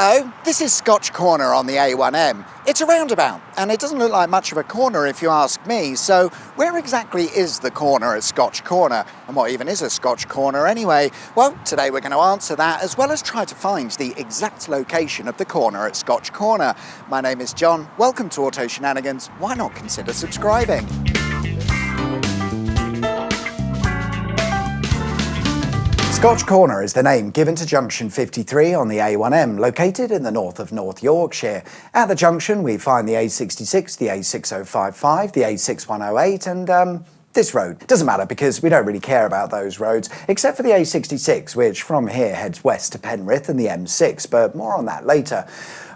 Hello, this is Scotch Corner on the A1M. It's a roundabout, and it doesn't look like much of a corner if you ask me, so where exactly is the corner at Scotch Corner? And what even is a Scotch Corner anyway? Well, today we're going to answer that, as well as try to find the exact location of the corner at Scotch Corner. My name is John, welcome to Auto Shenanigans. Why not consider subscribing? Scotch Corner is the name given to junction 53 on the A1M, located in the north of North Yorkshire. At the junction we find the A66, the A6055, the A6108 and this road. Doesn't matter because we don't really care about those roads, except for the A66, which from here heads west to Penrith, and the M6, but more on that later.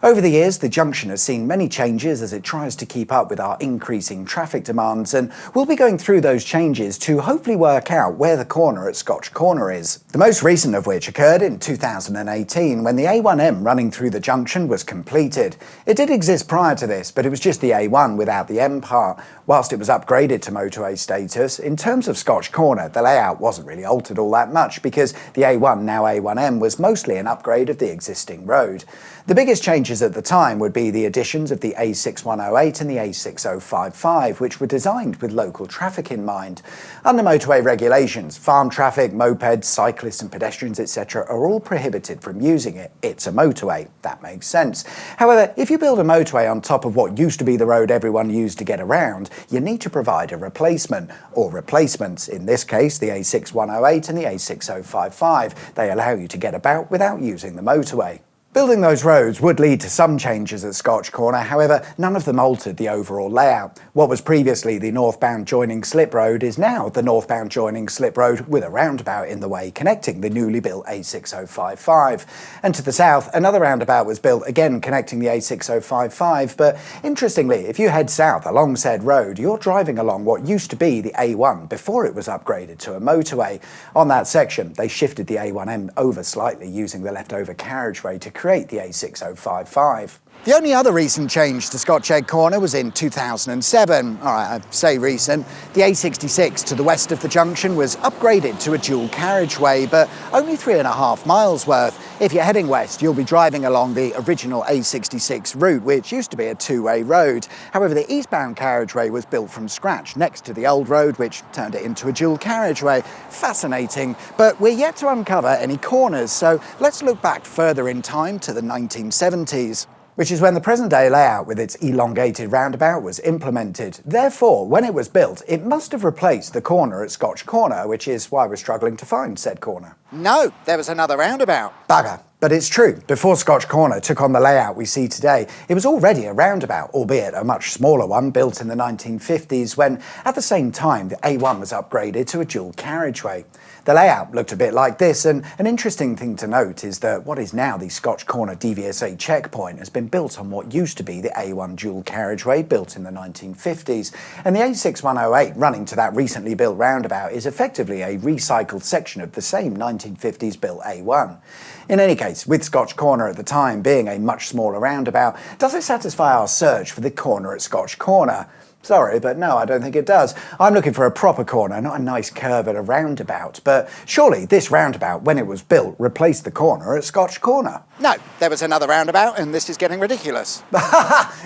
Over the years, the junction has seen many changes as it tries to keep up with our increasing traffic demands, and we'll be going through those changes to hopefully work out where the corner at Scotch Corner is. The most recent of which occurred in 2018 when the A1M running through the junction was completed. It did exist prior to this, but it was just the A1 without the M part. Whilst it was upgraded to motorway status, in terms of Scotch Corner, the layout wasn't really altered all that much because the A1, now A1M, was mostly an upgrade of the existing road. The biggest changes at the time would be the additions of the A6108 and the A6055, which were designed with local traffic in mind. Under motorway regulations, farm traffic, mopeds, cyclists and pedestrians, etc. are all prohibited from using it. It's a motorway. That makes sense. However, if you build a motorway on top of what used to be the road everyone used to get around, you need to provide a replacement, or replacements, in this case the A6108 and the A6055. They allow you to get about without using the motorway. Building those roads would lead to some changes at Scotch Corner, however, none of them altered the overall layout. What was previously the northbound joining slip road is now the northbound joining slip road with a roundabout in the way connecting the newly built A6055. And to the south, another roundabout was built, again connecting the A6055, but interestingly, if you head south along said road, you're driving along what used to be the A1 before it was upgraded to a motorway. On that section, they shifted the A1M over slightly using the leftover carriageway to create the A6055. The only other recent change to Scotch Egg Corner was in 2007. Alright, I say recent. The A66 to the west of the junction was upgraded to a dual carriageway, but only 3.5 miles worth. If you're heading west, you'll be driving along the original A66 route, which used to be a two-way road. However, the eastbound carriageway was built from scratch next to the old road, which turned it into a dual carriageway. Fascinating, but we're yet to uncover any corners, so let's look back further in time to the 1970s. Which is when the present-day layout with its elongated roundabout was implemented. Therefore, when it was built, it must have replaced the corner at Scotch Corner, which is why we're struggling to find said corner. No, there was another roundabout. Bugger. But it's true, before Scotch Corner took on the layout we see today, it was already a roundabout, albeit a much smaller one built in the 1950s when, at the same time, the A1 was upgraded to a dual carriageway. The layout looked a bit like this, and an interesting thing to note is that what is now the Scotch Corner DVSA checkpoint has been built on what used to be the A1 dual carriageway built in the 1950s, and the A6108 running to that recently built roundabout is effectively a recycled section of the same 1950s built A1. In any case, with Scotch Corner at the time being a much smaller roundabout, does it satisfy our search for the corner at Scotch Corner? Sorry, but no, I don't think it does. I'm looking for a proper corner, not a nice curve at a roundabout. But surely this roundabout, when it was built, replaced the corner at Scotch Corner. No, there was another roundabout, and this is getting ridiculous.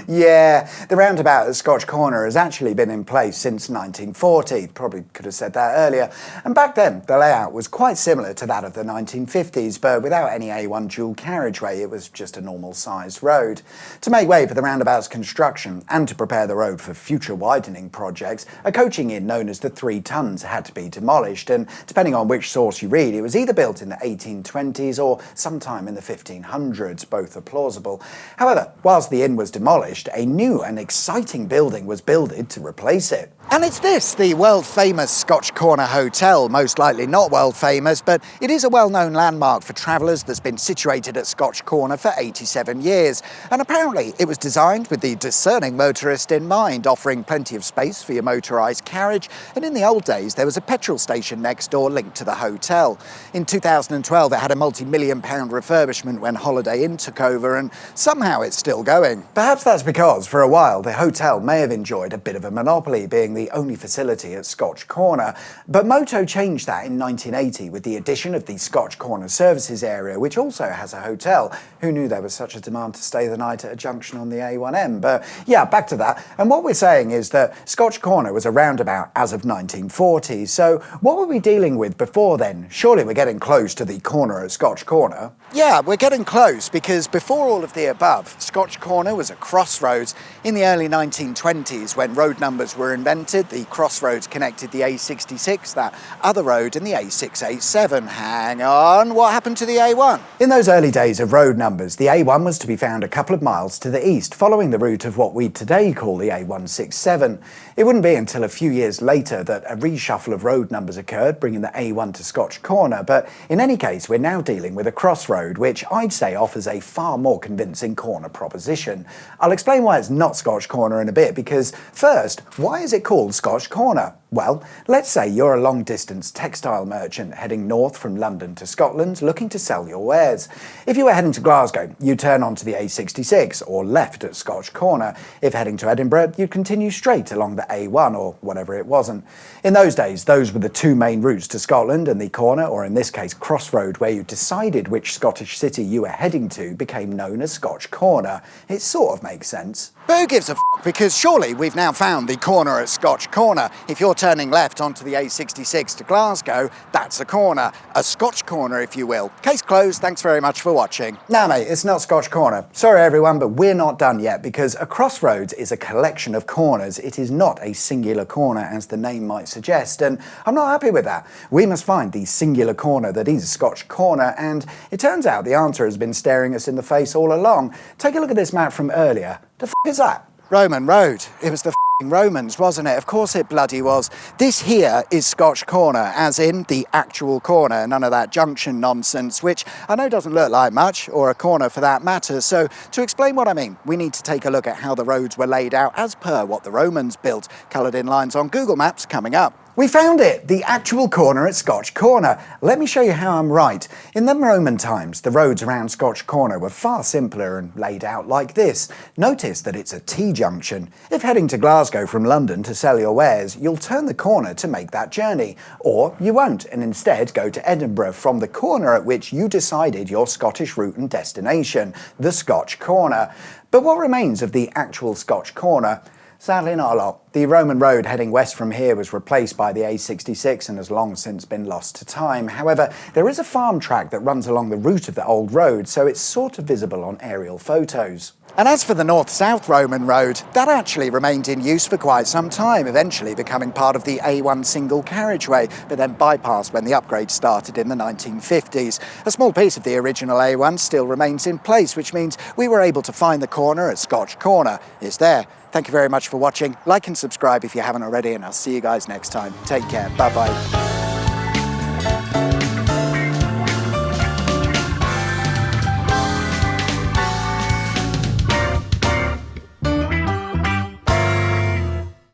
Yeah, the roundabout at Scotch Corner has actually been in place since 1940. Probably could have said that earlier. And back then, the layout was quite similar to that of the 1950s, but without any A1 dual carriageway, it was just a normal-sized road. To make way for the roundabout's construction and to prepare the road for future widening projects, a coaching inn known as the 3 Tons had to be demolished, and depending on which source you read, it was either built in the 1820s or sometime in the 1500s, both are plausible. However, whilst the inn was demolished, a new and exciting building was builded to replace it. And it's this, the world-famous Scotch Corner Hotel. Most likely not world-famous, but it is a well-known landmark for travellers that's been situated at Scotch Corner for 87 years. And apparently it was designed with the discerning motorist in mind, offering plenty of space for your motorised carriage. And in the old days, there was a petrol station next door linked to the hotel. In 2012, it had a multi-million-pound refurbishment when Holiday Inn took over, and somehow it's still going. Perhaps that's because, for a while, the hotel may have enjoyed a bit of a monopoly, being the only facility at Scotch Corner. But Moto changed that in 1980 with the addition of the Scotch Corner services area, which also has a hotel. Who knew there was such a demand to stay the night at a junction on the A1M? But yeah, back to that. And what we're saying is that Scotch Corner was a roundabout as of 1940. So what were we dealing with before then? Surely we're getting close to the corner at Scotch Corner. Yeah, we're getting close, because before all of the above, Scotch Corner was a crossroads. In the early 1920s, when road numbers were invented, the crossroads connected the A66, that other road, and the A687. Hang on, what happened to the A1? In those early days of road numbers, the A1 was to be found a couple of miles to the east, following the route of what we today call the A167. It wouldn't be until a few years later that a reshuffle of road numbers occurred, bringing the A1 to Scotch Corner, but in any case, we're now dealing with a crossroad, which I'd say offers a far more convincing corner proposition. I'll explain why it's not Scotch Corner in a bit, because first, why is it called Scotch Corner? Well, let's say you're a long-distance textile merchant heading north from London to Scotland looking to sell your wares. If you were heading to Glasgow, you'd turn onto the A66 or left at Scotch Corner. If heading to Edinburgh, you'd continue straight along the A1 or whatever it wasn't. In those days, those were the two main routes to Scotland, and the corner, or in this case crossroad, where you decided which Scottish city you were heading to, became known as Scotch Corner. It sort of makes sense. But who gives a f***, because surely we've now found the corner at Scotch Corner. If you're turning left onto the A66 to Glasgow, that's a corner. A Scotch Corner, if you will. Case closed, thanks very much for watching. Nah mate, it's not Scotch Corner. Sorry everyone, but we're not done yet, because a crossroads is a collection of corners. It is not a singular corner, as the name might suggest, and I'm not happy with that. We must find the singular corner that is Scotch Corner, and it turns out the answer has been staring us in the face all along. Take a look at this map from earlier. The f*** is that? Roman Road. It was the f***ing Romans, wasn't it? Of course it bloody was. This here is Scotch Corner, as in the actual corner, none of that junction nonsense, which I know doesn't look like much, or a corner for that matter. So to explain what I mean, we need to take a look at how the roads were laid out as per what the Romans built. Coloured in lines on Google Maps coming up. We found it! The actual corner at Scotch Corner. Let me show you how I'm right. In the Roman times, the roads around Scotch Corner were far simpler and laid out like this. Notice that it's a T-junction. If heading to Glasgow from London to sell your wares, you'll turn the corner to make that journey. Or you won't, and instead go to Edinburgh from the corner at which you decided your Scottish route and destination, the Scotch Corner. But what remains of the actual Scotch Corner? Sadly not a lot. The Roman road heading west from here was replaced by the A66 and has long since been lost to time. However, there is a farm track that runs along the route of the old road, so it's sort of visible on aerial photos. And as for the north-south Roman road, that actually remained in use for quite some time, eventually becoming part of the A1 single carriageway, but then bypassed when the upgrade started in the 1950s. A small piece of the original A1 still remains in place, which means we were able to find the corner at Scotch Corner. It's there. Thank you very much for watching. Like and subscribe if you haven't already, and I'll see you guys next time. Take care. Bye-bye.